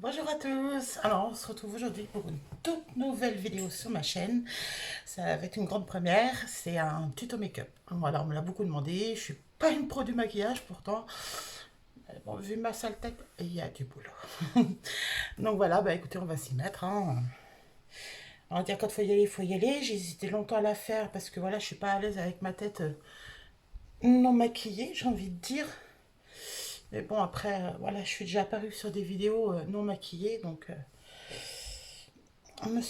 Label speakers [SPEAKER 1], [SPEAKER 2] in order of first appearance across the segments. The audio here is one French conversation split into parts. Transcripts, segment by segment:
[SPEAKER 1] Bonjour à tous. Alors, on se retrouve aujourd'hui pour une toute nouvelle vidéo sur ma chaîne. Ça va être une grande première. C'est un tuto make-up. Voilà, on me l'a beaucoup demandé. Je suis pas une pro du maquillage pourtant. Bon, vu ma sale tête, il y a du boulot. Donc voilà, bah écoutez, on va s'y mettre, hein. On va dire quand faut y aller, il faut y aller. J'ai hésité longtemps à la faire parce que voilà, je suis pas à l'aise avec ma tête non maquillée, j'ai envie de dire. Mais bon, après, voilà, je suis déjà apparue sur des vidéos non maquillées, donc je me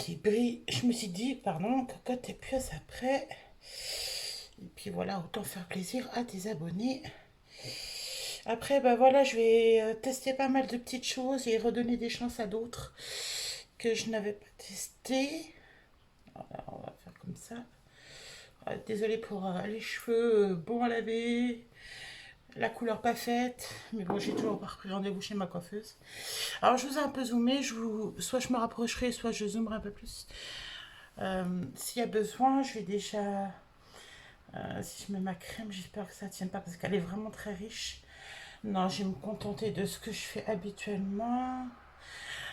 [SPEAKER 1] suis dit, pardon, cocotte, t'es plus après. Et puis voilà, autant faire plaisir à tes abonnés. Après, bah voilà, je vais tester pas mal de petites choses et redonner des chances à d'autres que je n'avais pas testé. Voilà, on va faire comme ça. Désolée pour les cheveux bons à laver, la couleur pas faite, mais bon, j'ai toujours pas repris rendez-vous chez ma coiffeuse. Alors, je vous ai un peu zoomé, soit je me rapprocherai, soit je zoomerai un peu plus. S'il y a besoin, je vais déjà. Si je mets ma crème, j'espère que ça ne tient pas parce qu'elle est vraiment très riche. Non, je vais me contenter de ce que je fais habituellement.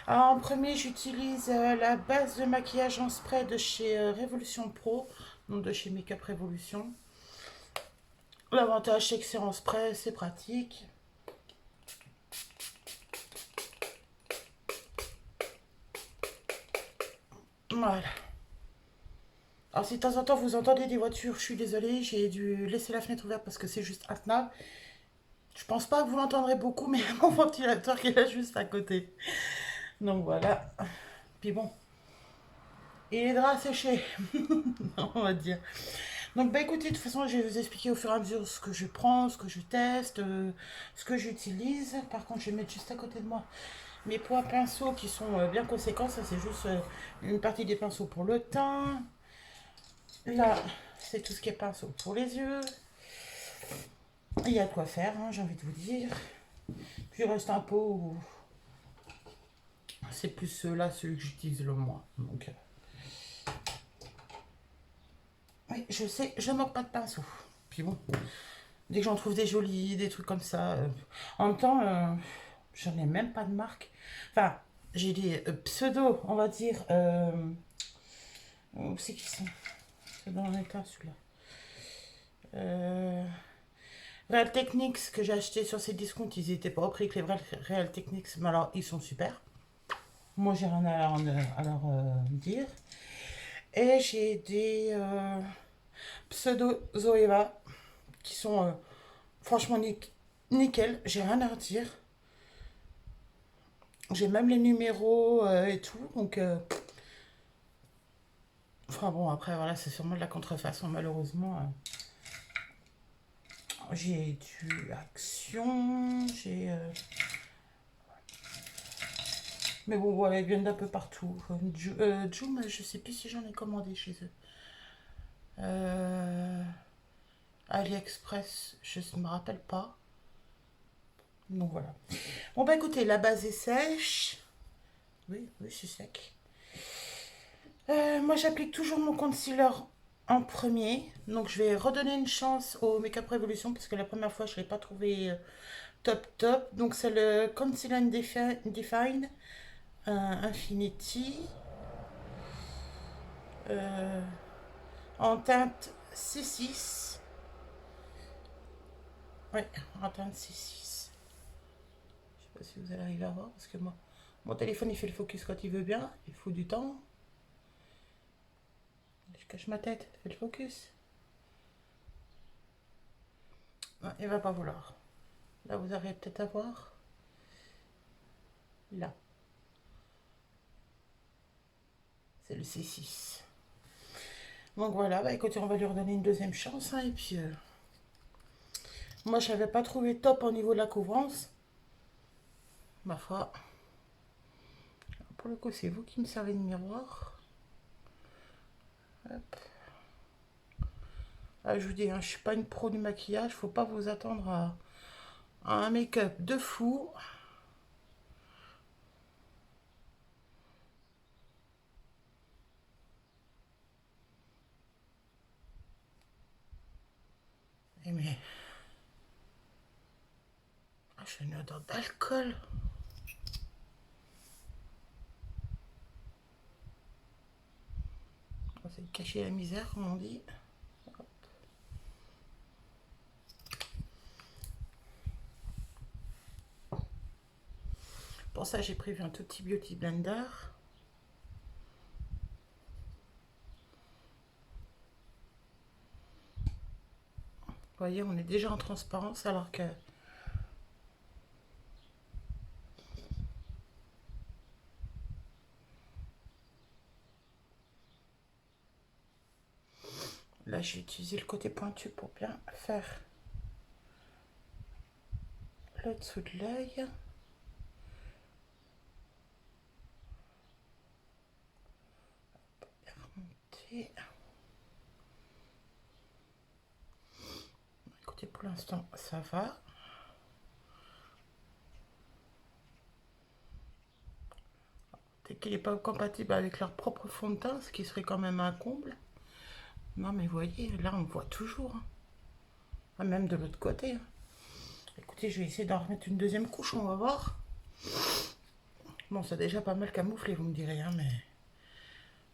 [SPEAKER 1] Alors, en premier, j'utilise la base de maquillage en spray de chez Révolution Pro, donc de chez Makeup Révolution. L'avantage, c'est que c'est en spray, c'est pratique. Voilà. Alors, si de temps en temps vous entendez des voitures, je suis désolée, j'ai dû laisser la fenêtre ouverte parce que c'est juste intenable. Je pense pas que vous l'entendrez beaucoup, mais mon ventilateur qui est là juste à côté. Donc voilà. Puis bon, il est drap séché, on va dire. Donc bah écoutez, de toute façon, je vais vous expliquer au fur et à mesure ce que je prends, ce que je teste, ce que j'utilise. Par contre, je vais mettre juste à côté de moi mes poids pinceaux qui sont bien conséquents. Ça, c'est juste une partie des pinceaux pour le teint. Là, c'est tout ce qui est pinceau pour les yeux. Il y a de quoi faire, hein, j'ai envie de vous dire. Puis il reste un pot où c'est plus ceux-là, ceux que j'utilise le moins. Donc, oui, je sais, je ne manque pas de pinceau. Puis bon, dès que j'en trouve des jolis, des trucs comme ça. En même temps, j'en ai même pas de marque. Enfin, j'ai des pseudo, on va dire. Où c'est qu'ils sont? C'est dans l'état celui-là. Euh, Real Techniques que j'ai acheté sur ces discounts, ils étaient pas au prix que les vrais Real Techniques, mais alors ils sont super. Moi, j'ai rien à leur dire. Et j'ai des pseudo Zoeva qui sont franchement nickel, j'ai rien à redire. J'ai même les numéros et tout, donc enfin bon, après voilà, c'est sûrement de la contrefaçon malheureusement. J'ai du Action, j'ai mais bon voilà, ils viennent d'un peu partout. Joom, je sais plus si j'en ai commandé chez eux. Euh, AliExpress, je ne me rappelle pas. Donc voilà. Bon bah écoutez, la base est sèche. Oui, oui, c'est sec. Moi, j'applique toujours mon concealer en premier. Donc, je vais redonner une chance au Makeup Revolution parce que la première fois, je ne l'ai pas trouvé top top. Donc, c'est le Concealer Define Infinity euh, en teinte C6. Oui, en teinte C6. Je sais pas si vous allez arriver à voir parce que moi, mon téléphone, il fait le focus quand il veut bien. Il faut du temps. Je cache ma tête, il fait le focus. Ouais, il va pas vouloir. Là, vous arrivez peut-être à voir. Là, c'est le C6. Donc voilà, bah écoutez, on va lui redonner une deuxième chance, hein, et puis, moi, je n'avais pas trouvé top au niveau de la couvrance. Ma foi, pour le coup, c'est vous qui me servez de miroir. Hop. Ah, je vous dis, hein, je suis pas une pro du maquillage. Faut pas vous attendre à un make-up de fou. Et mais, ah, j'ai une odeur d'alcool. C'est cacher la misère, comme on dit. Pour ça, j'ai prévu un tout petit beauty blender. Vous voyez, on est déjà en transparence alors que... Là, j'ai utilisé le côté pointu pour bien faire le dessous de l'œil. Remonter. Écoutez, pour l'instant, ça va. Dès qu'il n'est pas compatible avec leur propre fond de teint, ce qui serait quand même un comble. Non, mais vous voyez, là, on voit toujours. Ah, même de l'autre côté. Écoutez, je vais essayer d'en remettre une deuxième couche, on va voir. Bon, c'est déjà pas mal camouflé, vous me direz, hein, mais...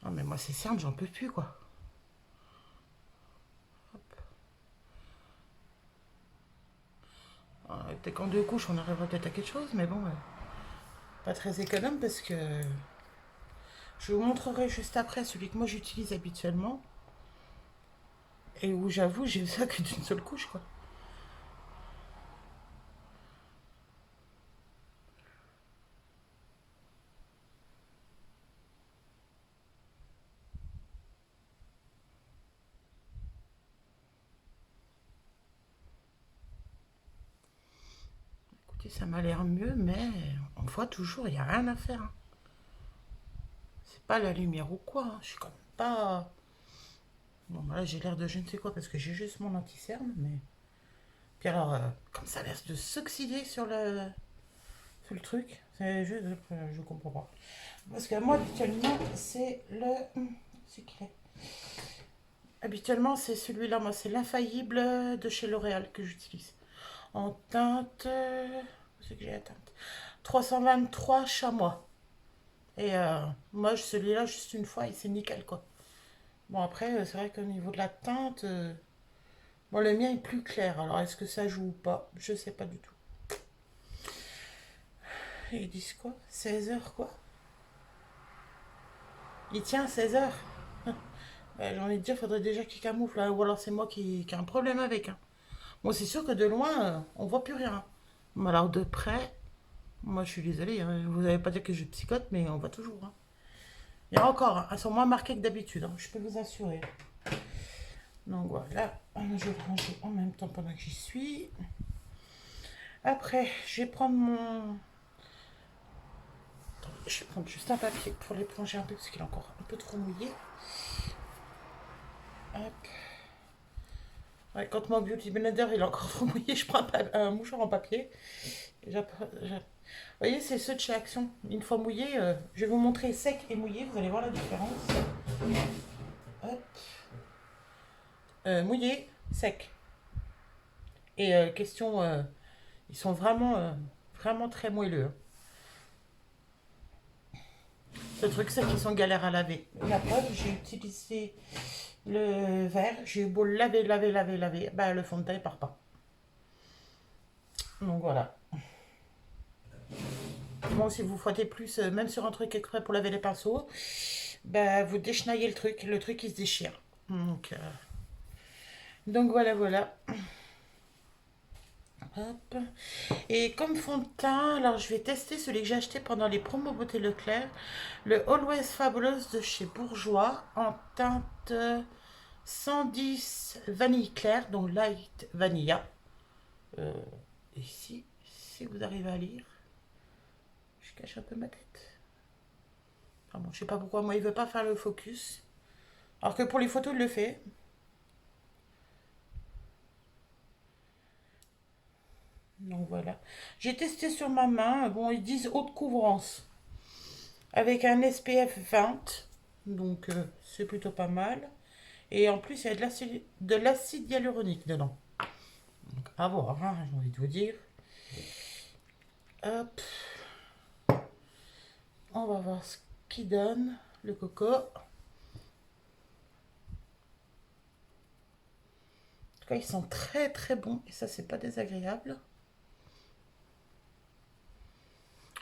[SPEAKER 1] Ah, mais moi, ces cernes, j'en peux plus, quoi. Peut-être qu'en deux couches, on arrivera peut-être à quelque chose, mais bon, pas très économe parce que je vous montrerai juste après celui que moi j'utilise habituellement et où j'avoue, j'ai ça que d'une seule couche, quoi. Écoutez, ça m'a l'air mieux, mais on voit toujours, il n'y a rien à faire, hein. C'est pas la lumière ou quoi, hein. Je suis quand même pas... Bon, là, j'ai l'air de je ne sais quoi parce que j'ai juste mon anti-cerne, mais... Puis alors, comme ça laisse de s'oxyder sur le truc, je comprends pas. Parce que moi, habituellement, c'est le... C'est qui est habituellement, c'est celui-là, moi, c'est l'infaillible de chez L'Oréal que j'utilise. En teinte... Où c'est que j'ai la teinte 323 chamois. Et moi, celui-là, juste une fois, et c'est nickel, quoi. Bon, après, c'est vrai qu'au niveau de la teinte... Bon, le mien est plus clair, alors est-ce que ça joue ou pas? Je sais pas du tout. Ils disent quoi? 16 heures, quoi? Il tient 16 heures. J'ai envie de dire, faudrait déjà qu'il camoufle, hein, ou alors c'est moi qui ai un problème avec, hein. Bon, c'est sûr que de loin, on voit plus rien. Mais alors de près, moi je suis désolée, hein, vous n'allez pas dire que je psychote, mais on voit toujours, hein. Il y a encore, hein, elles sont moins marquées que d'habitude, hein, je peux vous assurer. Donc voilà, je vais ranger en même temps pendant que j'y suis. Après, je vais prendre mon... Attends, je vais prendre juste un papier pour l'éponger un peu parce qu'il est encore un peu trop mouillé. Hop. Ouais, quand mon beauty blender il est encore trop mouillé, je prends un mouchoir en papier. Vous voyez, c'est ceux de chez Action. Une fois mouillé, je vais vous montrer sec et mouillé, vous allez voir la différence. Hop. Mouillé, sec. Et question, ils sont vraiment très moelleux, hein. Le truc, c'est qu'ils sont galères à laver. La preuve, j'ai utilisé le verre, j'ai eu beau le laver, bah le fond de teint il part pas. Donc voilà. Bon, si vous frottez plus, même sur un truc exprès pour laver les pinceaux, bah vous déchenaillez le truc il se déchire. Donc voilà, voilà. Hop. Et comme fond de teint, alors je vais tester celui que j'ai acheté pendant les promos Beauté Leclerc, le Always Fabulous de chez Bourjois en teinte 110 vanille claire, donc light vanilla. Euh, Ici, si vous arrivez à lire, je cache un peu ma tête. Enfin bon, je sais pas pourquoi moi il veut pas faire le focus, alors que pour les photos il le fait. Donc voilà. J'ai testé sur ma main. Bon, ils disent haute couvrance. Avec un SPF 20. Donc c'est plutôt pas mal. Et en plus, il y a de l'acide hyaluronique dedans. Donc à voir, hein, j'ai envie de vous dire. Hop. On va voir ce qu'il donne, le coco. cas, ils sont très très bons. Et ça, c'est pas désagréable.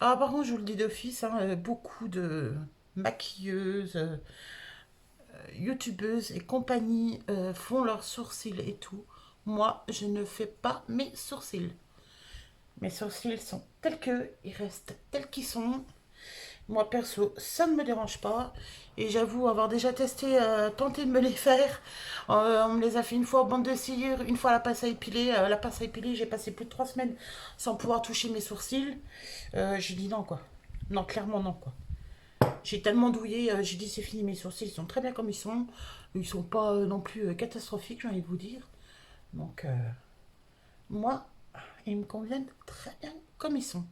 [SPEAKER 1] Ah, par contre, je vous le dis d'office, hein, beaucoup de maquilleuses, youtubeuses et compagnie font leurs sourcils et tout. Moi, je ne fais pas mes sourcils. Mes sourcils sont tels que, ils restent tels qu'ils sont. Moi, perso, ça ne me dérange pas. Et j'avoue avoir déjà testé, tenté de me les faire. On me les a fait une fois au bande de cire, une fois à la pince à épiler. La pince à épiler, j'ai passé plus de 3 semaines sans pouvoir toucher mes sourcils. J'ai dit non, quoi. Non, clairement non, quoi. J'ai tellement douillé, j'ai dit c'est fini, mes sourcils, ils sont très bien comme ils sont. Ils sont pas non plus catastrophiques, j'ai envie de vous dire. Donc, moi, ils me conviennent très bien comme ils sont.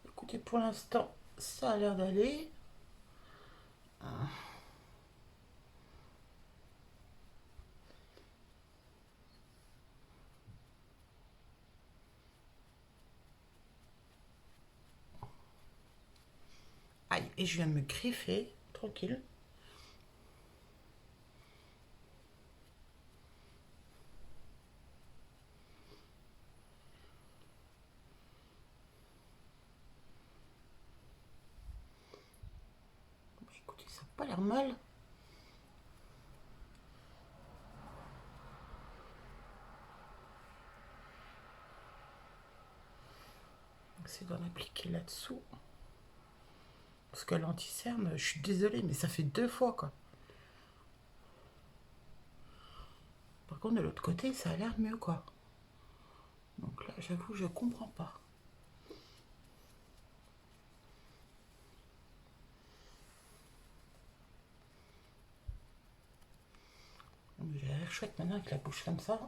[SPEAKER 1] Écoutez, pour l'instant, ça a l'air d'aller. Aïe, et je viens de me griffer, tranquille. Écoutez, ça n'a pas l'air mal. C'est d'en appliquer là-dessous. Parce que l'anti-cerne, je suis désolée, mais ça fait 2 fois, quoi. Par contre, de l'autre côté, ça a l'air mieux, quoi. Donc là, j'avoue, je comprends pas. J'ai l'air chouette maintenant avec la bouche comme ça.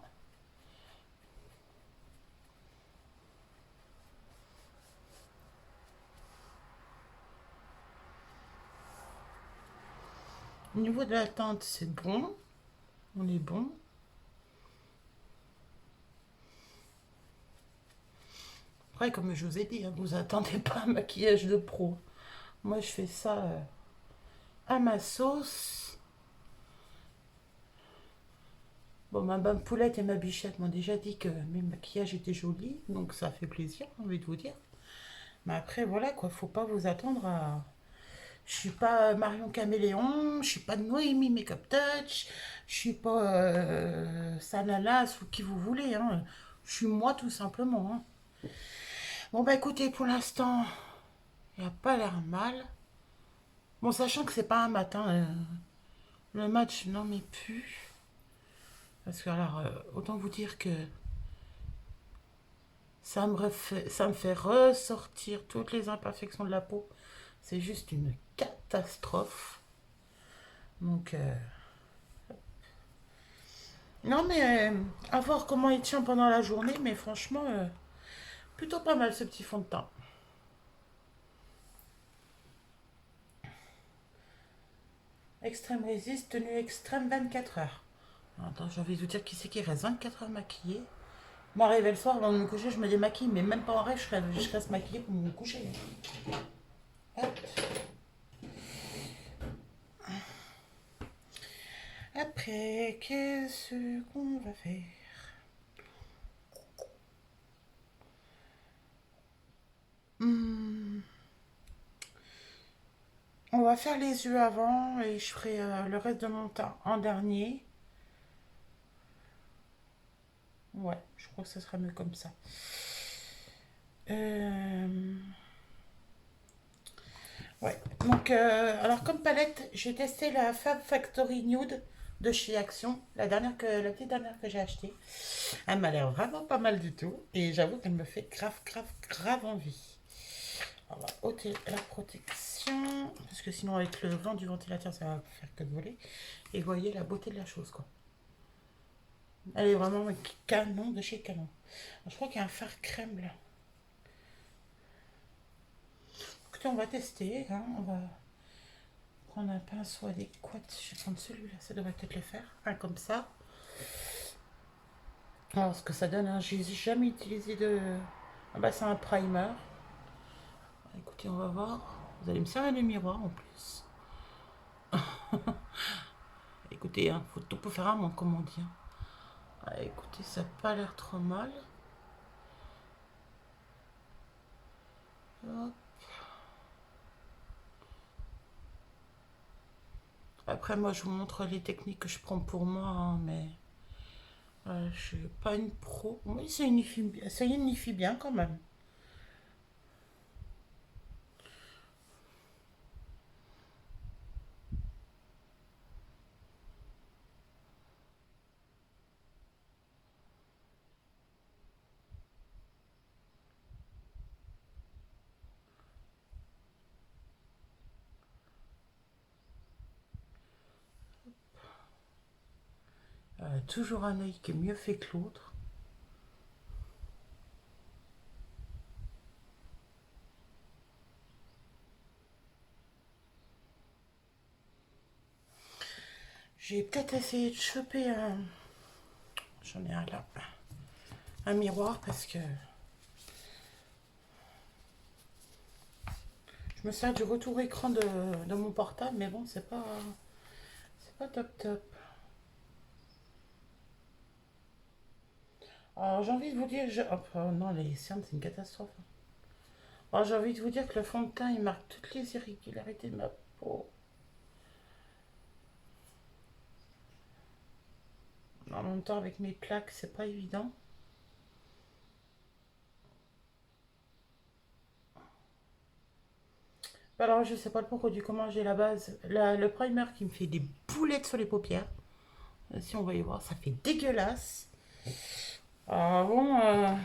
[SPEAKER 1] Au niveau de la teinte, c'est bon. On est bon. Après, comme je vous ai dit, hein, vous attendez pas un maquillage de pro. Moi, je fais ça à ma sauce. Bon, ma bonne poulette et ma bichette m'ont déjà dit que mes maquillages étaient jolis, donc ça fait plaisir, j'ai envie de vous dire. Mais après, voilà quoi, faut pas vous attendre à. Je suis pas Marion Caméléon, je suis pas Noémie Makeup Touch, je suis pas Sanalas ou qui vous voulez, hein. Je suis moi tout simplement, hein. Bon bah écoutez, pour l'instant, il a pas l'air mal. Bon, sachant que c'est pas un matin, le match n'en met plus. Parce que alors, autant vous dire que ça me fait ressortir toutes les imperfections de la peau. C'est juste une catastrophe. Donc, non, mais à voir comment il tient pendant la journée. Mais franchement, plutôt pas mal ce petit fond de teint. Extrême résiste, tenue extrême 24 heures. Attends, j'ai envie de vous dire qui c'est qui reste 24 heures maquillée. Moi, arrivé le soir, avant de me coucher, je me démaquille, mais même pas en rêve, je reste maquillée pour me coucher. Hop. Après, qu'est-ce qu'on va faire? Hmm, On va faire les yeux avant et je ferai le reste de mon teint en dernier. Ouais, je crois que ce sera mieux comme ça. Euh, Ouais, donc alors comme palette, j'ai testé la Fab Factory Nude de chez Action, la petite dernière que j'ai achetée. Elle m'a l'air vraiment pas mal du tout et j'avoue qu'elle me fait grave, grave, grave envie. On va ôter la protection parce que sinon avec le vent du ventilateur ça va faire que de voler. Et vous voyez la beauté de la chose quoi. Elle est vraiment canon de chez Canon. Alors, je crois qu'il y a un fard crème là. Écoutez, on va tester, hein, on va prendre un pinceau adéquat. Je vais prendre celui-là, ça devrait peut-être le faire. Un comme ça. Alors, ce que ça donne, hein, j'ai jamais utilisé de... Ah bah, c'est un primer. Écoutez, on va voir. Vous allez me servir de miroir en plus. Écoutez, hein, faut tout pour faire un monde, comme on dit, hein. Ah, écoutez, ça n'a pas l'air trop mal. Hop. Après, moi, je vous montre les techniques que je prends pour moi, hein, mais je suis pas une pro. Oui, ça unifie bien quand même. Toujours un œil qui est mieux fait que l'autre. J'ai peut-être essayé de choper un... J'en ai un là. Un miroir parce que je me sers du retour écran de mon portable, mais bon, c'est pas top top. Alors j'ai envie de vous dire, oh, non, les cernes c'est une catastrophe. Alors j'ai envie de vous dire que le fond de teint il marque toutes les irrégularités de ma peau. En même temps avec mes plaques c'est pas évident. Alors je sais pas le pourquoi du comment j'ai la base, le primer qui me fait des boulettes sur les paupières. Si on va y voir, ça fait dégueulasse. Ah bon,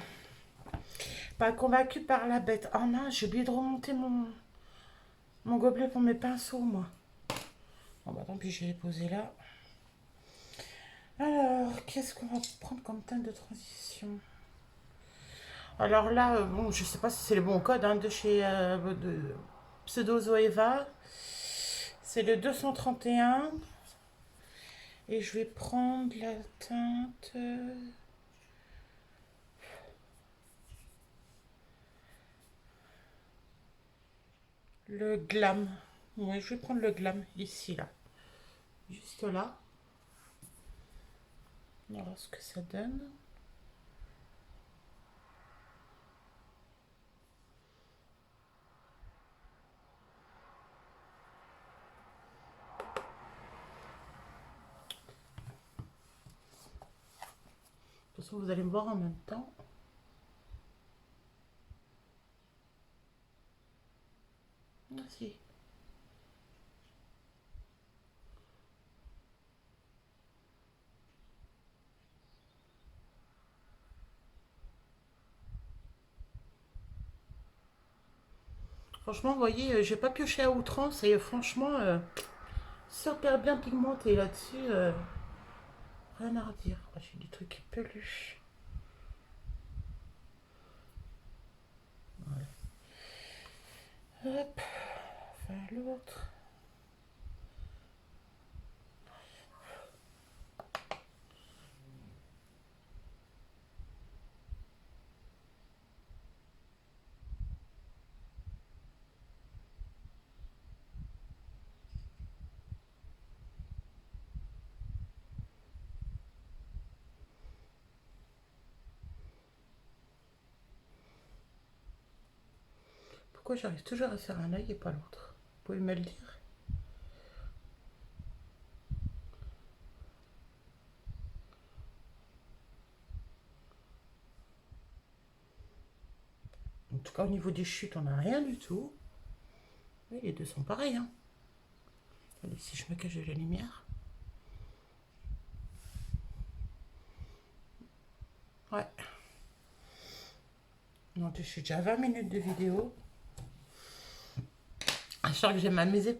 [SPEAKER 1] pas convaincu par la bête. Oh non, j'ai oublié de remonter mon gobelet pour mes pinceaux, moi. Bon bah tant pis, je vais les poser là. Alors, qu'est-ce qu'on va prendre comme teinte de transition? Alors là, bon, je sais pas si c'est le bon code, hein, de chez de Pseudo Zoeva. C'est le 231. Et je vais prendre la teinte... le glam. Oui, je vais prendre le glam ici, là. Juste là. On va voir ce que ça donne. De toute façon, vous allez me voir en même temps. Merci. Franchement, vous voyez, j'ai pas pioché à outrance et franchement, super bien pigmenté là-dessus. Rien à redire. Oh, j'ai des trucs peluches. Hop, enfin l'autre. Pourquoi j'arrive toujours à faire un œil et pas l'autre? Vous pouvez me le dire? En tout cas, au niveau des chutes, on n'a rien du tout. Oui, les deux sont pareils, hein. Allez, si je me cache de la lumière. Ouais. Donc, je suis déjà à 20 minutes de vidéo. Je sens que je vais m'amuser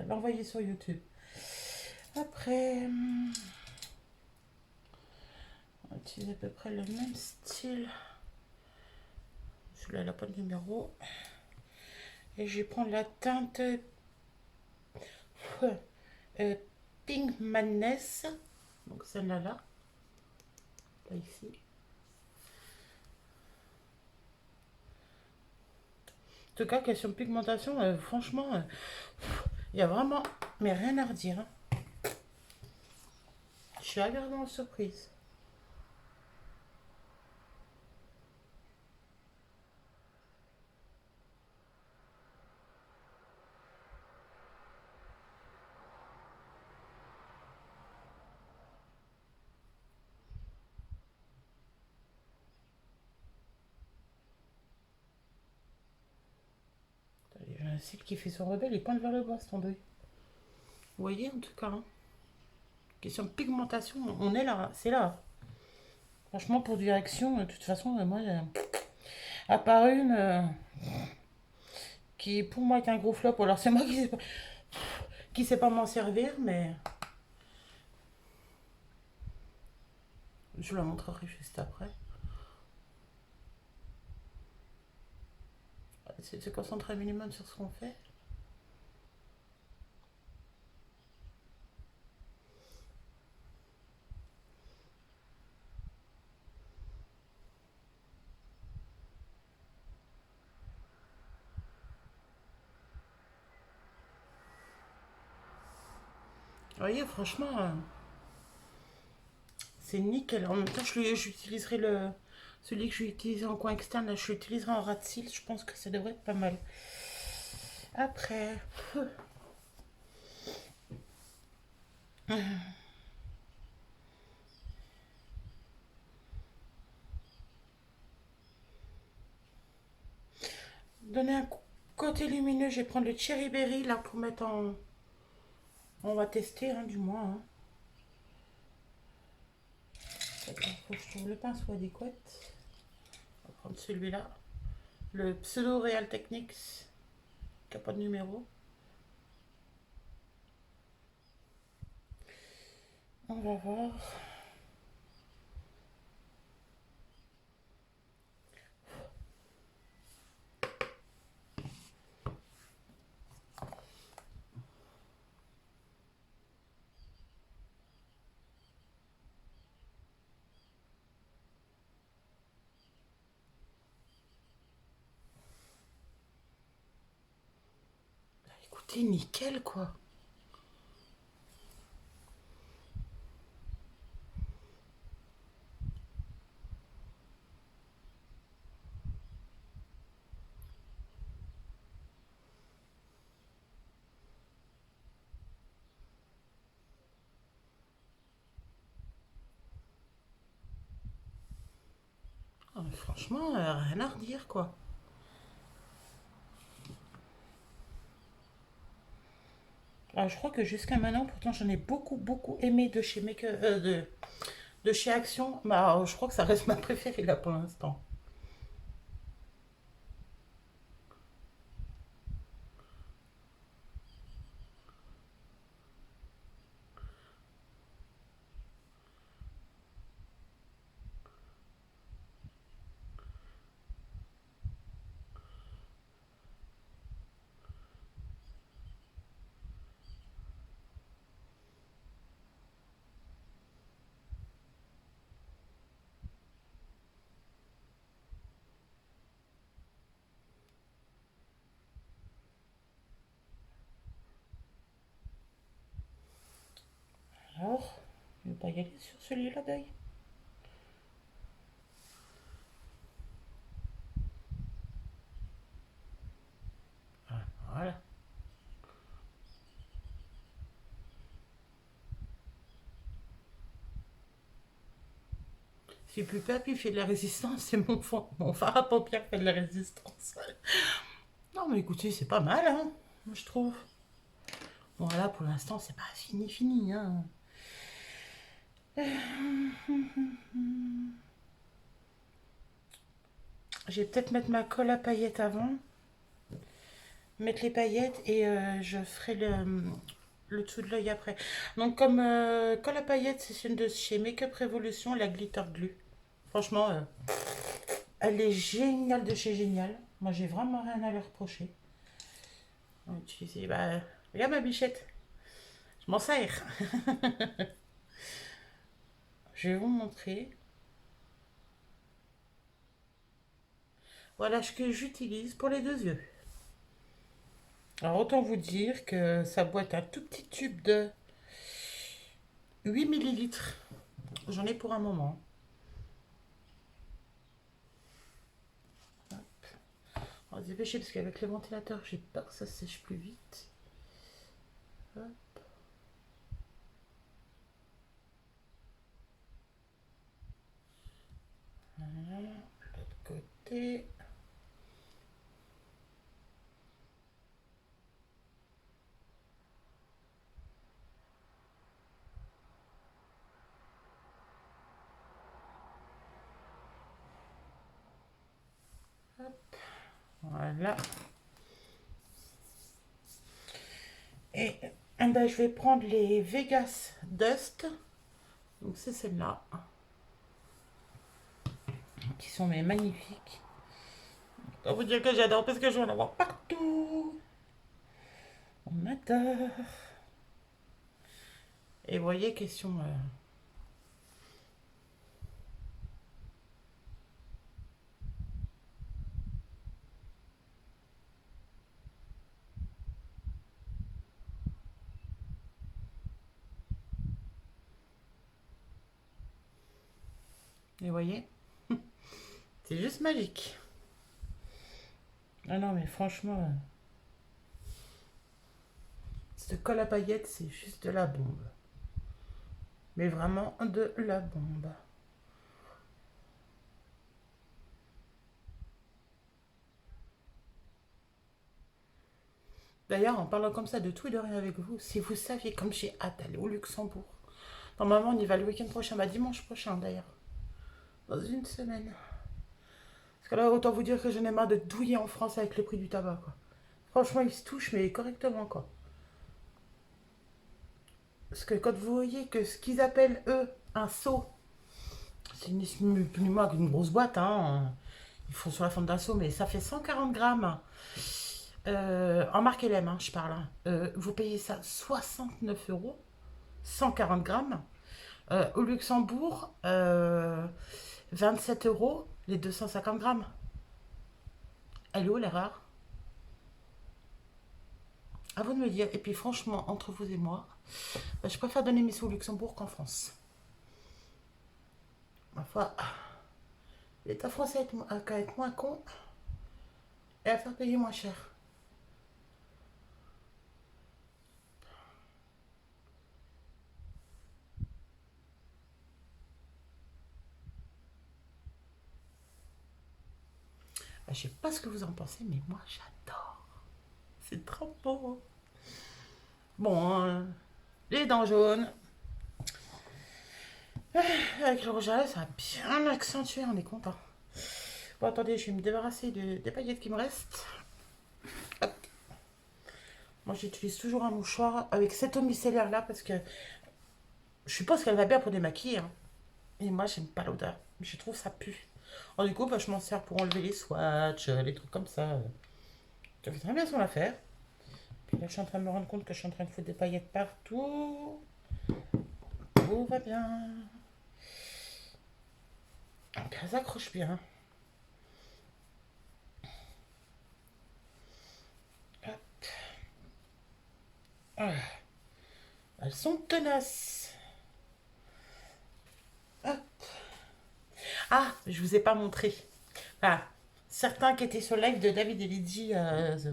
[SPEAKER 1] l'envoyer sur YouTube. Après, on va utiliser à peu près le même style. Celui-là, il n'a pas de numéro. Et je vais prendre la teinte Pink Madness. Donc celle-là, là ici. En tout cas, question pigmentation, franchement, il y a vraiment, mais rien à redire, hein. Je suis agréablement surprise. Il y a un cil qui fait son rebelle, il pointe vers le bas, c'est tombé. Vous voyez, en tout cas, hein. Question pigmentation, on est là, c'est là. Franchement, pour direction, de toute façon, moi, à part une qui, pour moi, est un gros flop, alors c'est moi qui sais pas m'en servir, mais je vous la montrerai juste après. C'est de se concentrer un minimum sur ce qu'on fait. Vous voyez, franchement, c'est nickel. En même temps, j'utiliserai celui que j'ai utilisé en coin externe, là, je l'utiliserai en ras de cils. Je pense que ça devrait être pas mal. Après, donner un côté lumineux, je vais prendre le Cherry Berry là pour mettre en. On va tester, hein, du moins, hein. Attends, faut que je trouve le pinceau adéquat. On va prendre celui-là. Le Pseudo Real Techniques, qui n'a pas de numéro. On va voir. Écoutez, nickel quoi. Ah, mais franchement, rien à redire quoi. Ah, je crois que jusqu'à maintenant, pourtant j'en ai beaucoup aimé de chez de chez Action. Bah, je crois que ça reste ma préférée là pour l'instant. Alors, je vais pas y aller sur celui-là d'ailleurs. Ah, voilà. C'est plus papy fait de la résistance, c'est mon fard à paupières fait de la résistance. Non mais écoutez, c'est pas mal, hein, moi je trouve. Bon là pour l'instant c'est pas fini, hein. Je vais peut-être mettre ma colle à paillettes avant. Mettre les paillettes et je ferai le dessous de l'œil après. Donc comme colle à paillettes, c'est une de chez Makeup Revolution, la Glitter Glue. Franchement, elle est géniale de chez Génial. Moi, j'ai vraiment rien à leur reprocher. On va utiliser, bah, regarde ma bichette, je m'en sers. je vais vous montrer. Voilà ce que j'utilise pour les 2 yeux. Alors autant vous dire que ça boîte un tout petit tube de 8 millilitres. J'en ai pour un moment. On va se dépêcher parce qu'avec le ventilateur, j'ai peur que ça sèche plus vite. Hop. Voilà, de l'autre côté. Hop. Voilà. Et ben, je vais prendre les Vegas Dust. Donc c'est celle-là. Qui sont mais magnifiques. Je dois vous dire que j'adore parce que je vais en avoir partout. On adore. Et vous voyez, question... et vous voyez, c'est juste magique. Ah non, mais franchement, ce colle à paillettes, c'est juste de la bombe. Mais vraiment de la bombe. D'ailleurs, en parlant comme ça de tout et de rien avec vous, si vous saviez comme j'ai hâte d'aller au Luxembourg. Normalement, on y va le week-end prochain, bah dimanche prochain d'ailleurs. Dans une semaine. Parce que là, autant vous dire que j'en ai marre de douiller en France avec le prix du tabac, quoi. Franchement, ils se touchent, mais correctement, quoi. Parce que quand vous voyez que ce qu'ils appellent, eux, un seau, c'est plus ni moins qu'une grosse boîte, hein. Ils font sur la forme d'un seau, mais ça fait 140 grammes. En marque LM, hein, je parle. Hein. Vous payez ça 69 euros, 140 grammes. Au Luxembourg, 27 euros, les 250 grammes. Elle est où l'erreur? À vous de me dire. Et puis franchement, entre vous et moi, bah, je préfère donner mes sous au Luxembourg qu'en France. Ma foi, l'État français a qu'à être moins con et à faire payer moins cher. Bah, je sais pas ce que vous en pensez, mais moi j'adore. C'est trop beau. Bon, les dents jaunes. Avec le rouge à lèvres, ça a bien accentué, on est content. Bon, attendez, je vais me débarrasser des paillettes qui me restent. Hop. Moi, j'utilise toujours un mouchoir avec cette eau micellaire là parce que je suppose qu'elle va bien pour démaquiller. Hein. Et moi, j'aime pas l'odeur. Je trouve ça pue. Alors, du coup, bah, je m'en sers pour enlever les swatchs, les trucs comme ça. Ça fait très bien son affaire. Puis là, je suis en train de me rendre compte que je suis en train de foutre des paillettes partout. Tout va bien. Elles accrochent bien. Hop. Ah. Elles sont tenaces. Hop. Ah, je vous ai pas montré. Ah, certains qui étaient sur le live de David et Lydie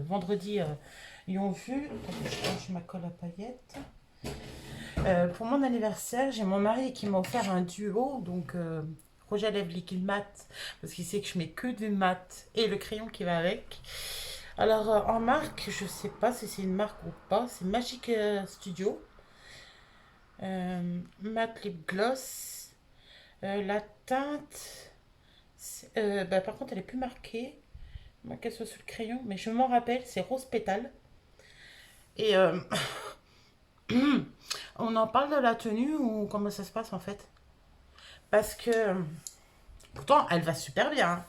[SPEAKER 1] vendredi y ont vu. Attendez, je range ma colle à paillettes. Pour mon anniversaire, j'ai mon mari qui m'a offert un duo, donc rouge à lèvres liquide mat, parce qu'il sait que je mets que du mat et le crayon qui va avec. Alors en marque, je sais pas si c'est une marque ou pas, c'est Magic Studio. Matte Lip Gloss. La teinte, bah, par contre, elle est plus marquée. Moi, qu'elle soit sous le crayon, mais je m'en rappelle, c'est rose pétale. Et on en parle de la tenue ou comment ça se passe en fait? Parce que pourtant, elle va super bien. Hein.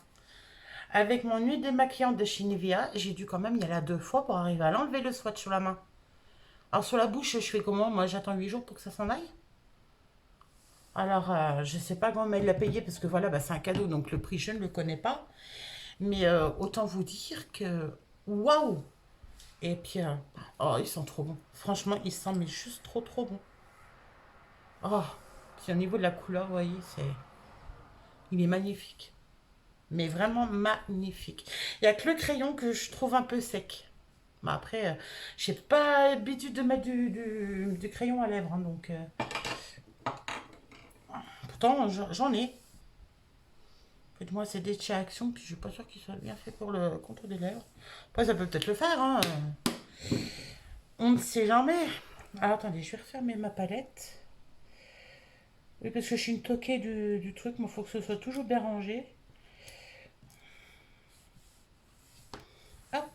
[SPEAKER 1] Avec mon huile démaquillante de chez Nivea, j'ai dû quand même y aller à 2 fois pour arriver à l'enlever le swatch sur la main. Alors sur la bouche, je fais comment? Moi, j'attends 8 jours pour que ça s'en aille. Alors, je sais pas comment il l'a payé parce que voilà, bah, c'est un cadeau, donc le prix, je ne le connais pas. Mais autant vous dire que waouh! Et puis, oh, ils sont trop bons. Franchement, ils sentent mais juste trop trop bons. Oh, puis au niveau de la couleur, vous voyez, il est magnifique. Mais vraiment magnifique. Il y a que le crayon que je trouve un peu sec. Mais après, j'ai pas l'habitude de mettre du crayon à lèvres, hein, donc pourtant j'en ai. Faites-moi c'est des chez Action, puis je suis pas sûre qu'il soit bien fait pour le contour des lèvres. Après, ça peut peut-être le faire, hein. On ne sait jamais. Alors attendez, je vais refermer ma palette. Oui, parce que je suis une toquée du truc, mais il faut que ce soit toujours bien rangé. Hop.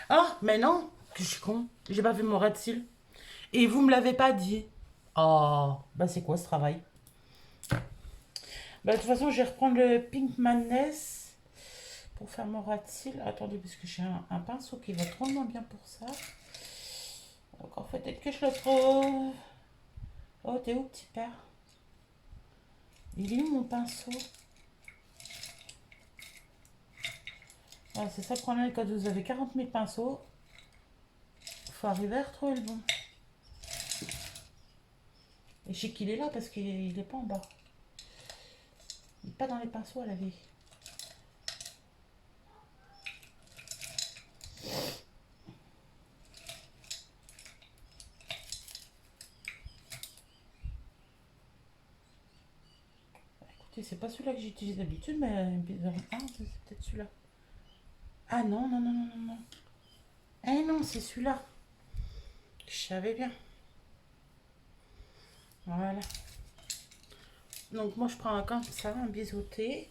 [SPEAKER 1] Ah, mais non, que je suis con. J'ai pas fait mon red seal. Et vous me l'avez pas dit. Oh, bah c'est quoi ce travail? Bah de toute façon, je vais reprendre le Pink Madness pour faire mon red seal. Attendez, parce que j'ai un pinceau qui va drôlement bien pour ça. Donc en fait, peut-être que je le trouve. Oh, t'es où, petit père? Il est où mon pinceau? Ah, c'est ça le problème quand vous avez 40 000 pinceaux. Faut arriver à retrouver le bon. Et je sais qu'il est là parce qu'il est pas en bas. Il n'est pas dans les pinceaux à laver. Écoutez, c'est pas celui-là que j'utilise d'habitude, mais bizarre. Ah, c'est peut-être celui-là. Ah non, non, non, non, non, non. Eh non, c'est celui-là. Je savais bien. Voilà. Donc moi, je prends un comme ça, un biseauté.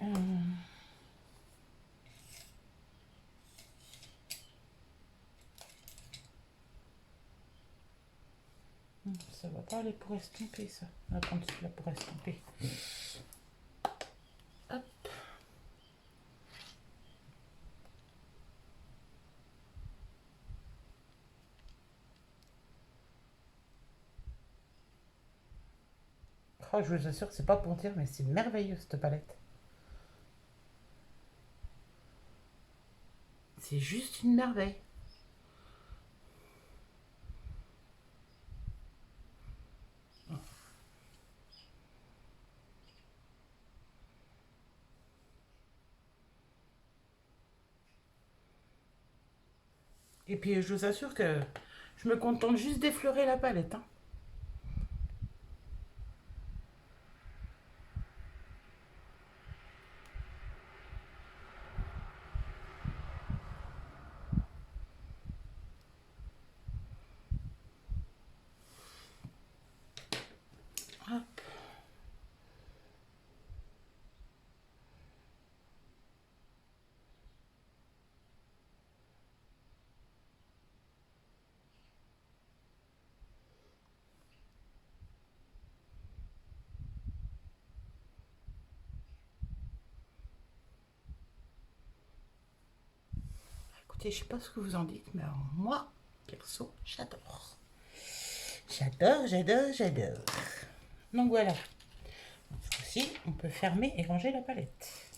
[SPEAKER 1] Hum, Ça va pas aller pour estomper, ça. On va prendre celui-là pour estomper. Hop. Oh, je vous assure que c'est pas pour dire, mais c'est merveilleux cette palette. C'est juste une merveille. Et puis je vous assure que je me contente juste d'effleurer la palette, hein. Hop. Écoutez, je sais pas ce que vous en dites, mais alors, moi, perso, j'adore. J'adore, j'adore, j'adore. Donc voilà. Aussi, on peut fermer et ranger la palette.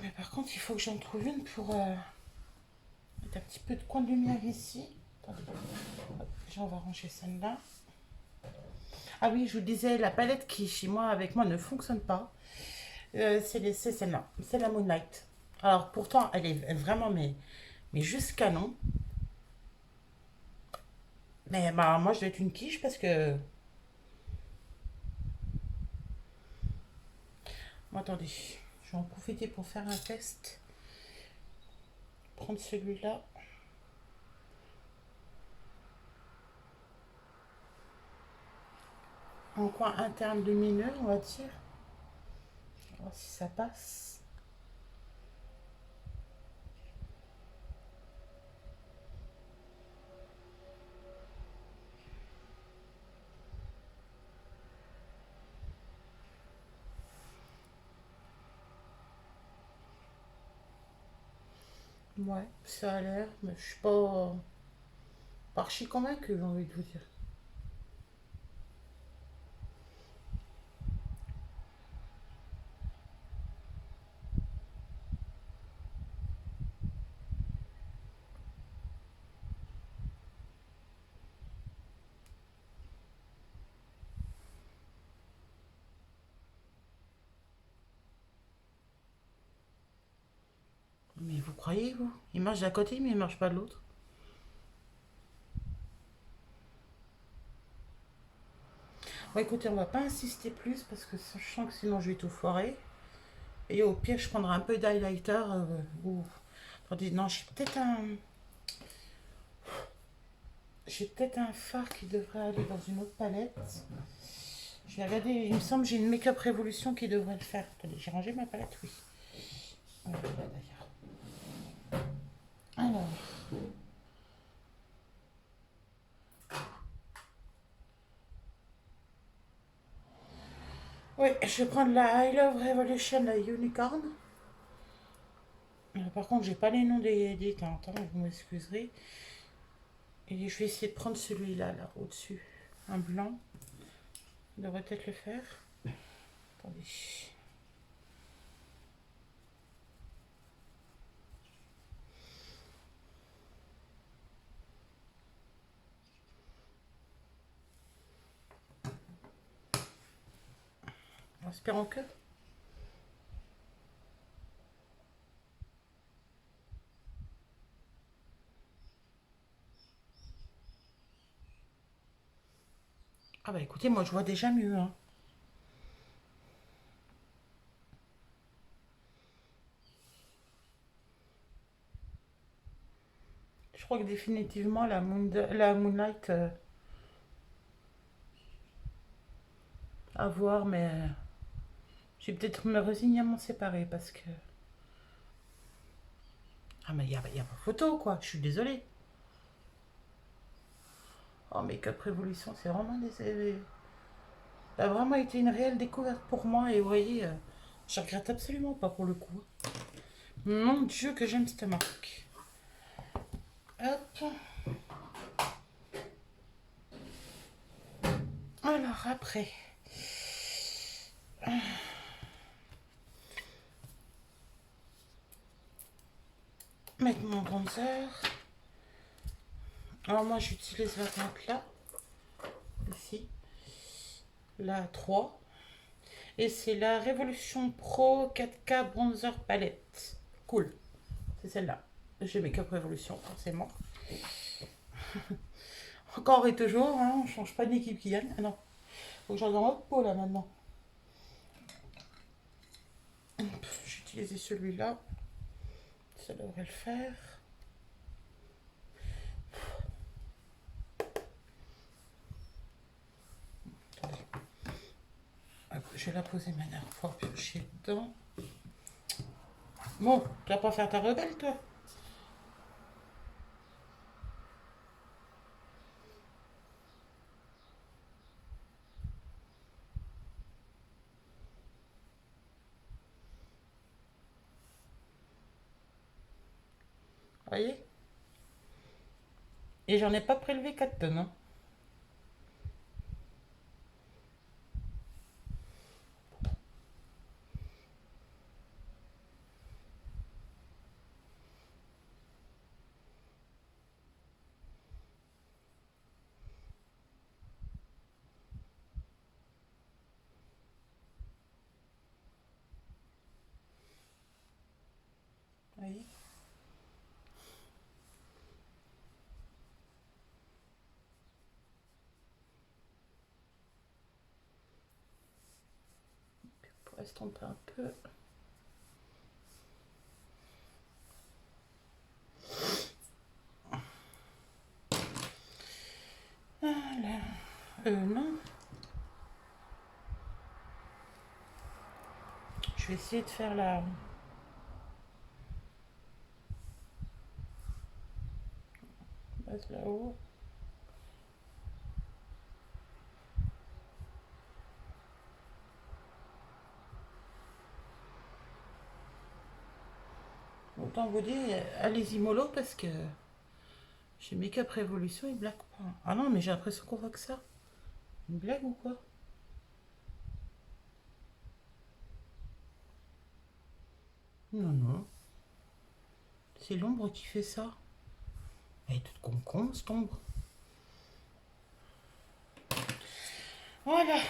[SPEAKER 1] Mais par contre, il faut que j'en trouve une pour mettre un petit peu de coin de lumière ici. Attendez. Hop, déjà, on va ranger celle-là. Ah oui, je vous disais, la palette qui, chez moi, avec moi, ne fonctionne pas. C'est celle-là. C'est la Moonlight. Alors, pourtant, elle est vraiment, mais juste canon. Mais bah, moi, je vais être une quiche parce que... Bon, attendez, je vais en profiter pour faire un test. Prendre celui-là. En coin interne lumineux, on va dire. On va voir si ça passe. Ouais, ça a l'air, mais je suis pas archi convaincue, j'ai envie de vous dire. Mais vous croyez, vous? Il marche d'un côté, mais il marche pas de l'autre. Bon, écoutez, on va pas insister plus parce que je sens que sinon je vais tout foirer. Et au pire, je prendrai un peu d'highlighter ou. Attendez, non, j'ai peut-être un fard qui devrait aller dans une autre palette. Je vais regarder, il me semble que j'ai une Make-up Révolution qui devrait le faire. Attendez, j'ai rangé ma palette, oui. Voilà, d'ailleurs. Alors, oui, je vais prendre la I Love Revolution, la Unicorn. Par contre, j'ai pas les noms des teintes, hein, vous m'excuserez. Et je vais essayer de prendre celui-là, là, au-dessus. Un blanc. Il devrait peut-être le faire. Attendez. En espérant que. Ah bah écoutez, moi je vois déjà mieux, hein. Je crois que définitivement la Moonlight, à voir, mais je vais peut-être me résigner à m'en séparer parce que. Ah mais y a pas photo quoi, je suis désolée. Oh, Make-up Révolution, c'est vraiment ça a vraiment été une réelle découverte pour moi et vous voyez, je regrette absolument pas pour le coup. Mon Dieu que j'aime cette marque. Hop. Alors après, mettre mon bronzer. Alors moi j'utilise la teinte là, ici, la 3. Et c'est la Révolution Pro 4K Bronzer Palette. Cool, c'est celle-là. J'ai Make-up Révolution, forcément. Encore et toujours, hein, on change pas d'équipe qui gagne. Ah non, faut que j'en ai en haute peau là maintenant. J'ai utilisé celui-là, ça devrait le faire. Hop, je vais la poser ma dernière fois, piocher dedans. Bon, tu vas pas faire ta rebelle toi? Voyez? Et j'en ai pas prélevé 4 tonnes, hein. Voyez? Pour estomper un peu. Voilà. Non. Je vais essayer de faire la. Base là-haut. autant vous dire, allez-y mollo parce que chez Make-up Révolution, ils blaguent pas. Ah non, mais j'ai l'impression qu'on voit que ça. Une blague ou quoi? Non, non. C'est l'ombre qui fait ça. Elle est toute con, cette ombre. Voilà.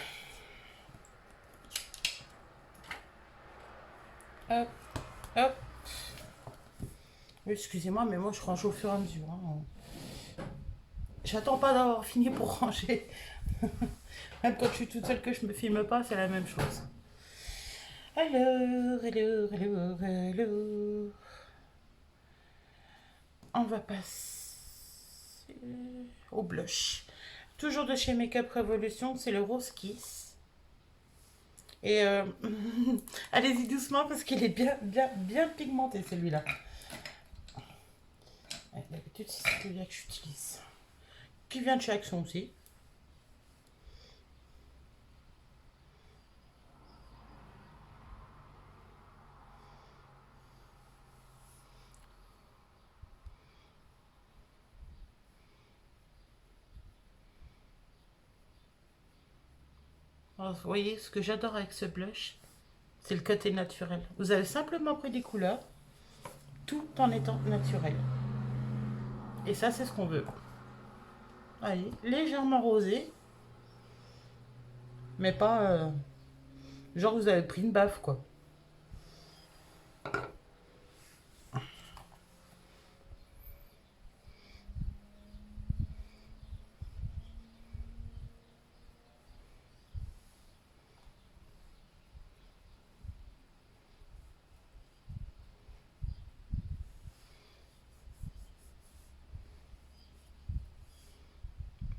[SPEAKER 1] Hop, hop. Oui, excusez-moi, mais moi je range au fur et à mesure, hein. J'attends pas d'avoir fini pour ranger. Même quand je suis toute seule que je me filme pas, c'est la même chose. Alors. On va passer au blush. Toujours de chez Makeup Revolution, c'est le Rose Kiss. Et allez-y doucement parce qu'il est bien pigmenté celui-là. D'habitude, c'est celui-là que j'utilise. Qui vient de chez Action aussi. Alors, vous voyez, ce que j'adore avec ce blush, c'est le côté naturel. Vous avez simplement pris des couleurs, tout en étant naturel. Et ça, c'est ce qu'on veut. Allez, légèrement rosé, mais pas... genre, vous avez pris une baffe, quoi.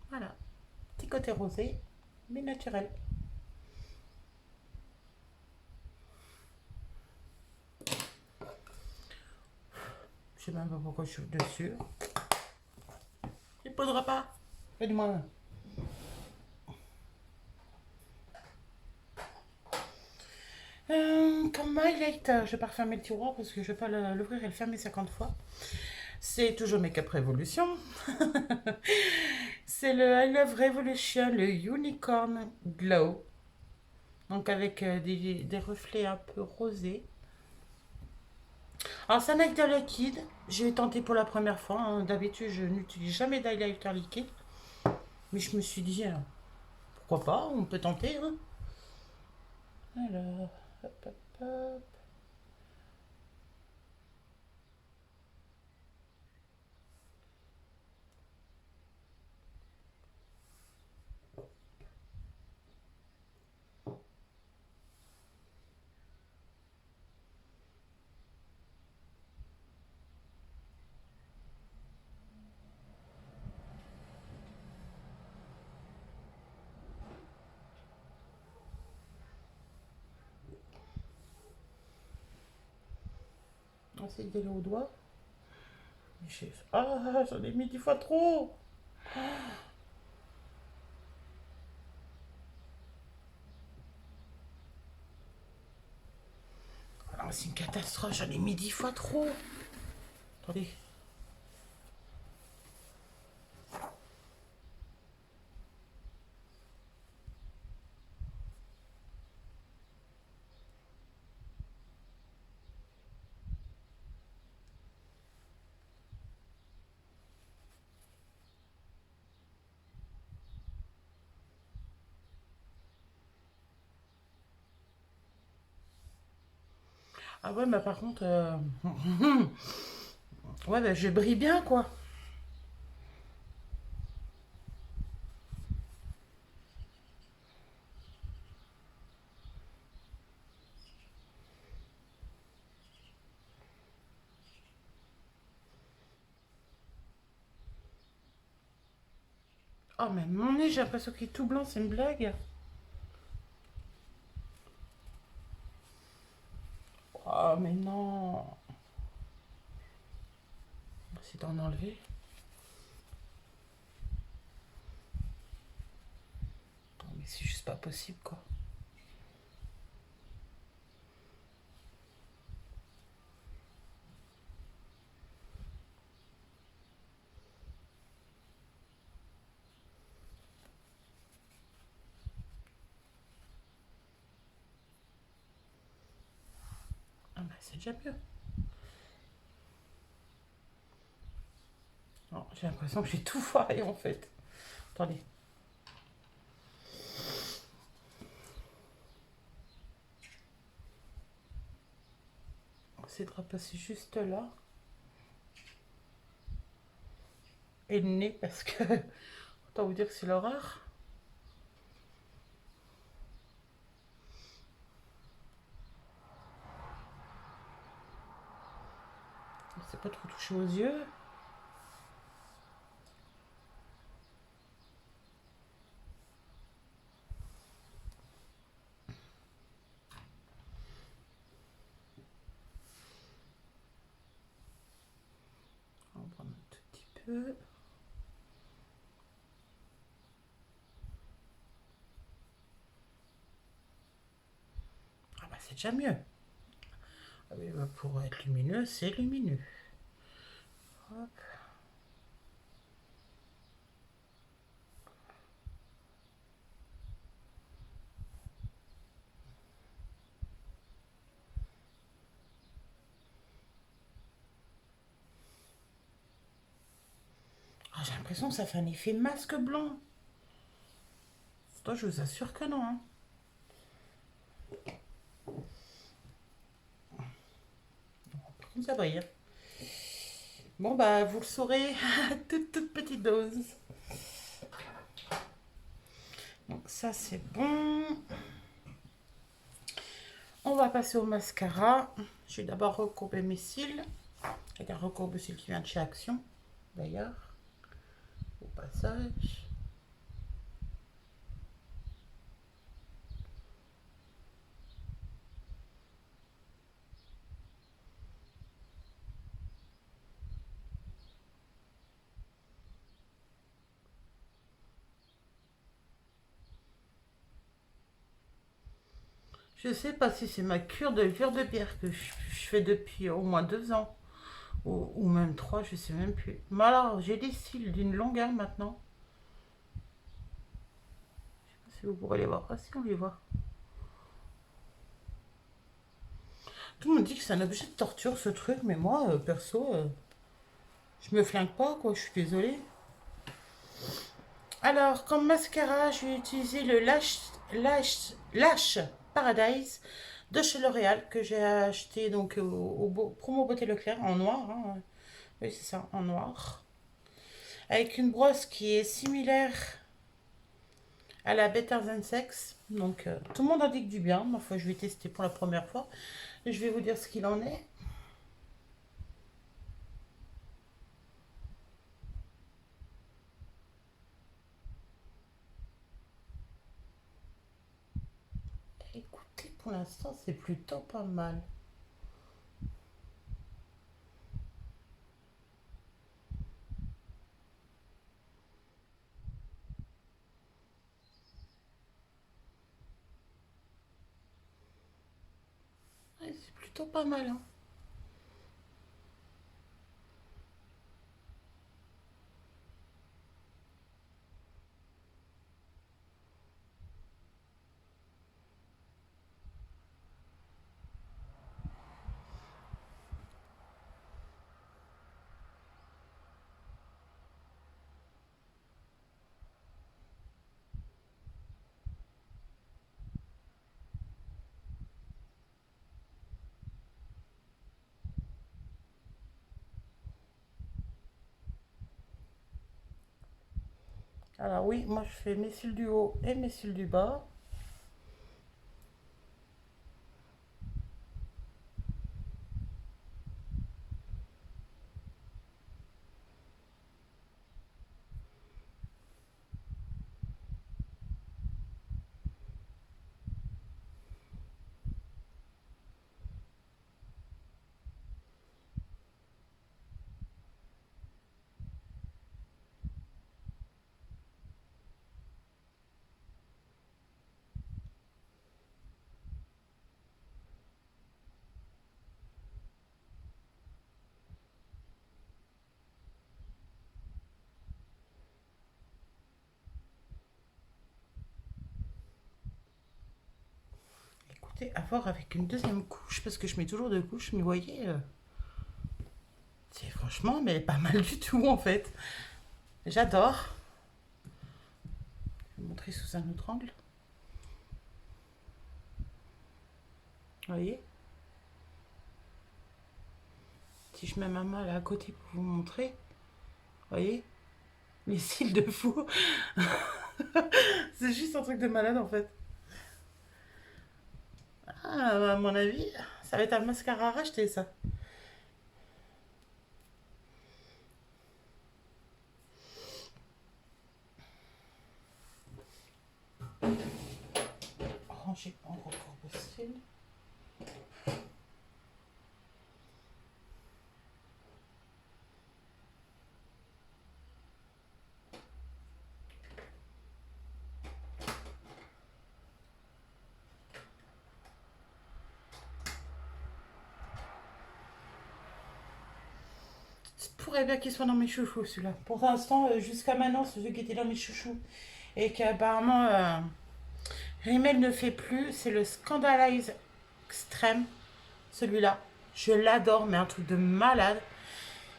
[SPEAKER 1] Voilà. Petit côté rosé, mais naturel. Je sais même pas pourquoi je suis dessus. Il ne posera pas. Fais-moi. Comme highlighter, je vais pas refermer le tiroir parce que je vais pas l'ouvrir et le fermer 50 fois. C'est toujours Makeup Revolution. C'est le I Love Revolution, le Unicorn Glow. Donc avec des reflets un peu rosés. Alors c'est un highlighter liquide. J'ai tenté pour la première fois, hein. D'habitude, je n'utilise jamais d'highlighter liquide. Mais je me suis dit, pourquoi pas, on peut tenter, hein. Alors, hop, hop, hop. On va essayer d'aller au doigt. Ah, j'en ai mis 10 fois trop. Alors c'est une catastrophe, j'en ai mis 10 fois trop. Attendez. Ah ouais, mais par contre, ouais, bah, je brille bien, quoi. Oh, mais mon nez, j'ai l'impression qu'il est tout blanc, c'est une blague. Oh, mais non. On va essayer d'en enlever. Non, mais c'est juste pas possible, quoi. c'est déjà mieux. Non, j'ai l'impression que j'ai tout foiré en fait. Attendez. On va essayer de repasser juste là. Et le nez parce que autant vous dire que c'est l'horreur. C'est pas trop touché aux yeux. On va prendre un tout petit peu. Ah bah c'est déjà mieux. Ah oui, bah pour être lumineux, c'est lumineux. Hop. Ah, j'ai l'impression que ça fait un effet masque blanc. Toi, je vous assure que non. Hein. Comme ça brille. Bon, bah, vous le saurez à toute petite dose. Donc, ça, c'est bon. On va passer au mascara. Je vais d'abord recourber mes cils. Avec un recourbe-cils qui vient de chez Action, d'ailleurs. Au passage. Je sais pas si c'est ma cure de levure de bière que je fais depuis au moins 2 ans. Ou même 3, je sais même plus. Mais alors, j'ai des cils d'une longueur maintenant. Je sais pas si vous pourrez les voir. Ah si, on les voit. Tout le monde dit que c'est un objet de torture ce truc, mais moi, perso, je me flingue pas, quoi. Je suis désolée. Alors, comme mascara, je vais utiliser le Lash Paradise de chez L'Oréal que j'ai acheté donc au promo Beauté Leclerc en noir. Hein. Oui, c'est ça, en noir. Avec une brosse qui est similaire à la Better Than Sex. Donc, tout le monde en dit que du bien. Ma foi, je vais tester pour la première fois. Et je vais vous dire ce qu'il en est. Écoutez, pour l'instant, c'est plutôt pas mal. Ouais, c'est plutôt pas mal. Hein. Alors oui, moi je fais mes cils du haut et mes cils du bas. porter à voir avec une deuxième couche parce que je mets toujours deux couches. Mais vous voyez, c'est franchement, mais pas mal du tout en fait. J'adore. Je vais vous montrer sous un autre angle. Vous voyez? Si je mets ma main là à côté pour vous montrer, vous voyez? Les cils de fou. C'est juste un truc de malade en fait. Ah, à mon avis, ça va être un mascara à racheter ça. Ranger en recours de cils. Ça pourrait bien qu'il soit dans mes chouchous celui-là. Pour l'instant, jusqu'à maintenant, c'est celui qui était dans mes chouchous. Et qu'apparemment, Rimmel ne fait plus. C'est le Scandalize Extreme. Celui-là. Je l'adore, mais un truc de malade.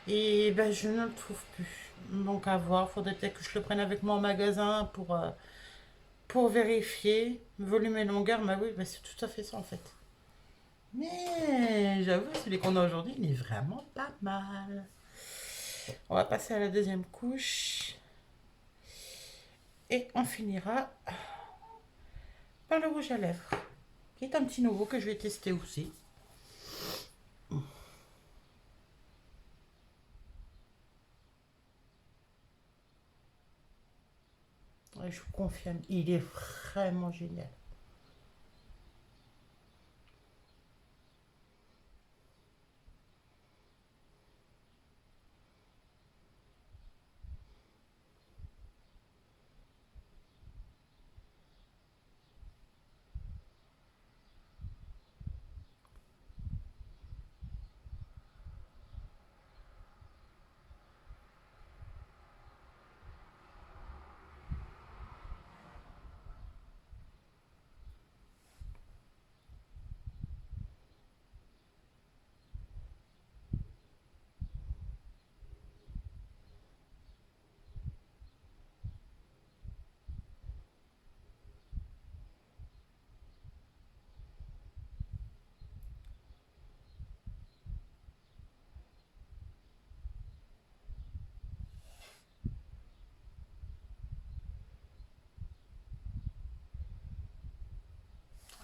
[SPEAKER 1] Et ben, je ne le trouve plus. Donc à voir. Faudrait peut-être que je le prenne avec moi au magasin pour vérifier. Volume et longueur, bah oui, bah c'est tout à fait ça en fait. Mais j'avoue, celui qu'on a aujourd'hui, il est vraiment pas mal. On va passer à la deuxième couche. Et on finira par le rouge à lèvres. Qui est un petit nouveau que je vais tester aussi. Et je vous confirme, il est vraiment génial.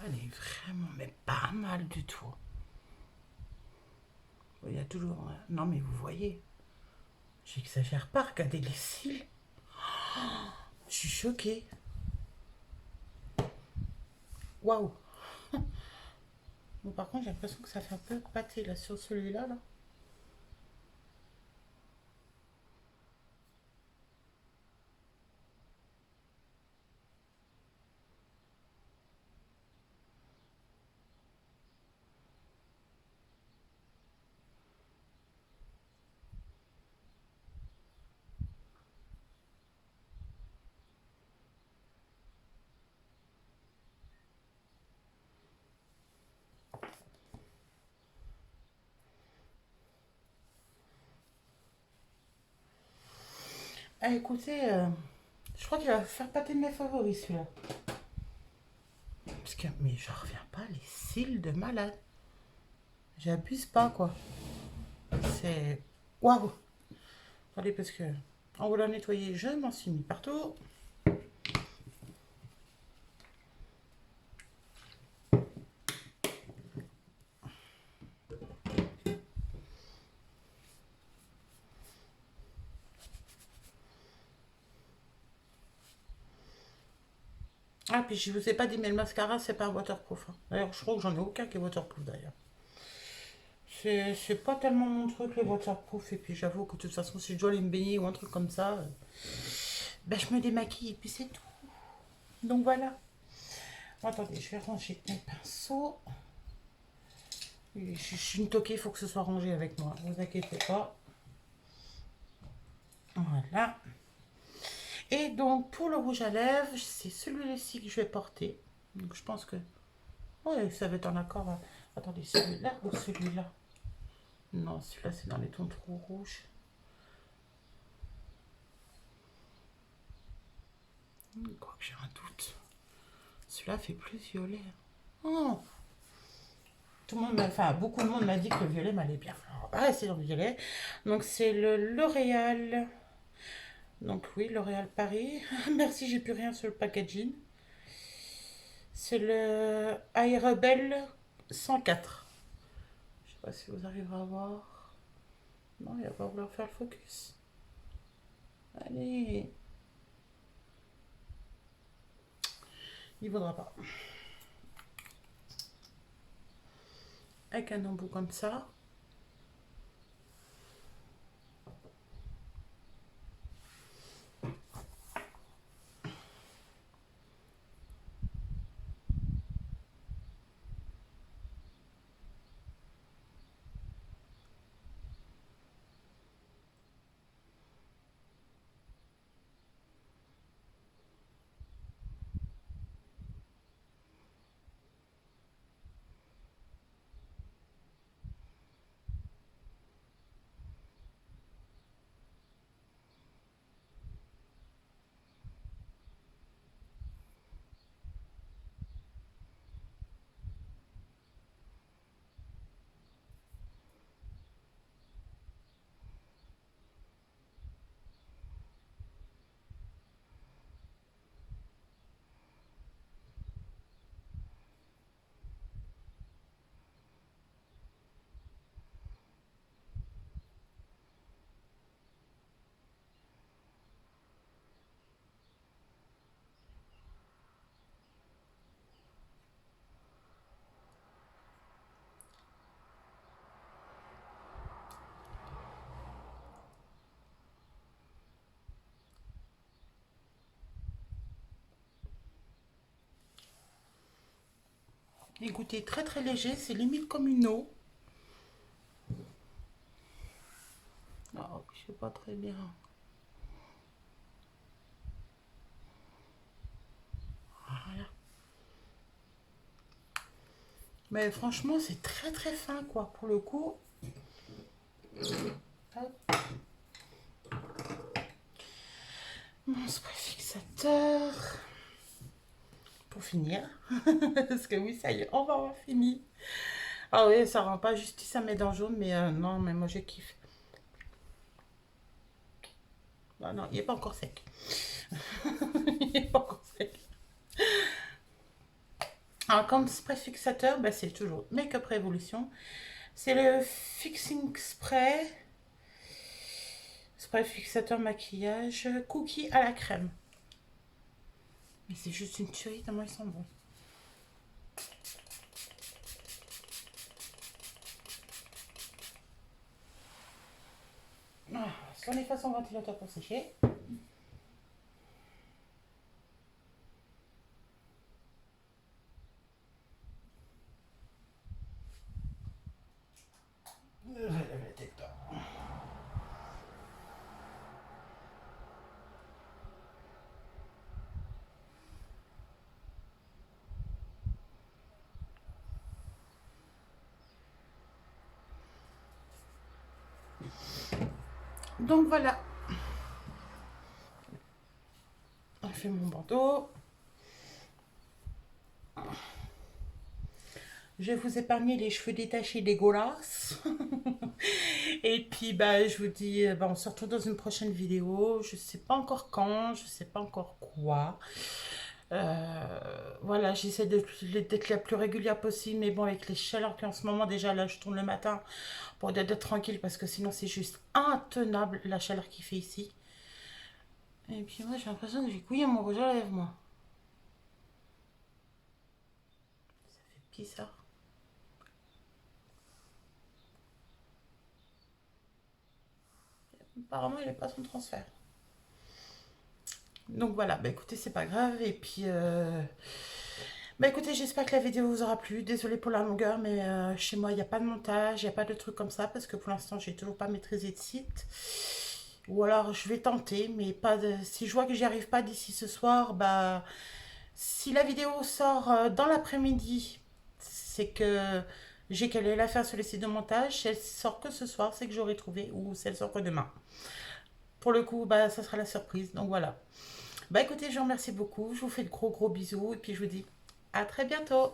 [SPEAKER 1] Elle est vraiment, mais pas mal du tout. Il y a toujours... Non mais vous voyez, j'exagère pas, regardez les cils. Je suis choquée. Waouh. Bon, par contre, j'ai l'impression que ça fait un peu pâté là sur celui-là. Là. Ah, écoutez, je crois qu'il va faire pâté de mes favoris celui-là. Parce que, mais je reviens pas, les cils de malade. J'abuse pas quoi. C'est... Waouh. Attendez, parce que en voulant nettoyer, je m'en suis mis partout. Ah, puis je vous ai pas dit, mais le mascara, c'est pas un waterproof. Hein. D'ailleurs, je crois que j'en ai aucun qui est waterproof d'ailleurs. C'est pas tellement mon truc, les waterproof. Et puis j'avoue que de toute façon, si je dois aller me baigner ou un truc comme ça, ben, je me démaquille et puis c'est tout. Donc voilà. Bon, attendez, je vais ranger mes pinceaux. Je suis une toquée, il faut que ce soit rangé avec moi. Ne vous inquiétez pas. Voilà. Et donc, pour le rouge à lèvres, c'est celui-ci que je vais porter. Donc, je pense que Ouais, ça va être en accord. Attendez, celui-là ou celui-là? Non, celui-là, c'est dans les tons trop rouges. Quoi que j'ai un doute. Celui-là fait plus violet. Oh, tout le monde enfin, beaucoup de monde m'a dit que le violet m'allait bien. Alors, on va rester dans le violet. Donc, c'est le L'Oréal. Donc, oui, L'Oréal Paris. Merci, j'ai plus rien sur le packaging. C'est le Airrebel 104. Je sais pas si vous arriverez à voir. Non, il va pas vouloir faire le focus. Allez. Il voudra pas. Avec un embout comme ça. Écoutez, très très léger, c'est limite comme une eau. Oh, je sais pas très bien. Voilà. Mais franchement, c'est très très fin quoi. Pour le coup, hop, mon spray fixateur. Pour finir. Parce que oui, ça y est, on va avoir fini. Ah oui, ça rend pas justice à mes dents jaunes, mais non, mais moi je kiffe. Ah non, il n'est pas encore sec. Il n'est pas encore sec. Alors, comme spray fixateur, bah, c'est toujours Make-up Révolution. C'est le Fixing Spray. Spray fixateur maquillage. Cookie à la crème. Mais c'est juste une tuerie, tellement ils sont bons. Ah, si on est face au ventilateur pour sécher. Je vais lever la tête. Donc voilà. On fait mon bandeau. Je vais vous épargner les cheveux détachés dégueulasses. Et puis, bah, je vous dis, bah, on se retrouve dans une prochaine vidéo. Je sais pas encore quand, je sais pas encore quoi. Voilà, j'essaie d'être la plus régulière possible. Mais bon, avec les chaleurs qu'il y a en ce moment, déjà là, je tourne le matin pour être tranquille parce que sinon, c'est juste intenable la chaleur qu'il fait ici. Et puis, moi, j'ai l'impression que j'ai couillé mon rouge à lèvres, moi. Ça fait bizarre. Apparemment, il n'est pas son transfert. Donc voilà, bah écoutez, c'est pas grave. Et puis, bah écoutez, j'espère que la vidéo vous aura plu. Désolée pour la longueur, mais chez moi, il n'y a pas de montage, il n'y a pas de trucs comme ça, parce que pour l'instant, j'ai toujours pas maîtrisé de site. Ou alors, je vais tenter, mais pas de... si je vois que j'y arrive pas d'ici ce soir, bah si la vidéo sort dans l'après-midi, c'est que j'ai calé la faire sur les sites de montage. Si elle sort que ce soir, c'est que j'aurai trouvé, ou si elle sort que demain. Pour le coup, bah, ça sera la surprise. Donc voilà. Bah écoutez, je vous remercie beaucoup. Je vous fais de gros bisous et puis je vous dis à très bientôt.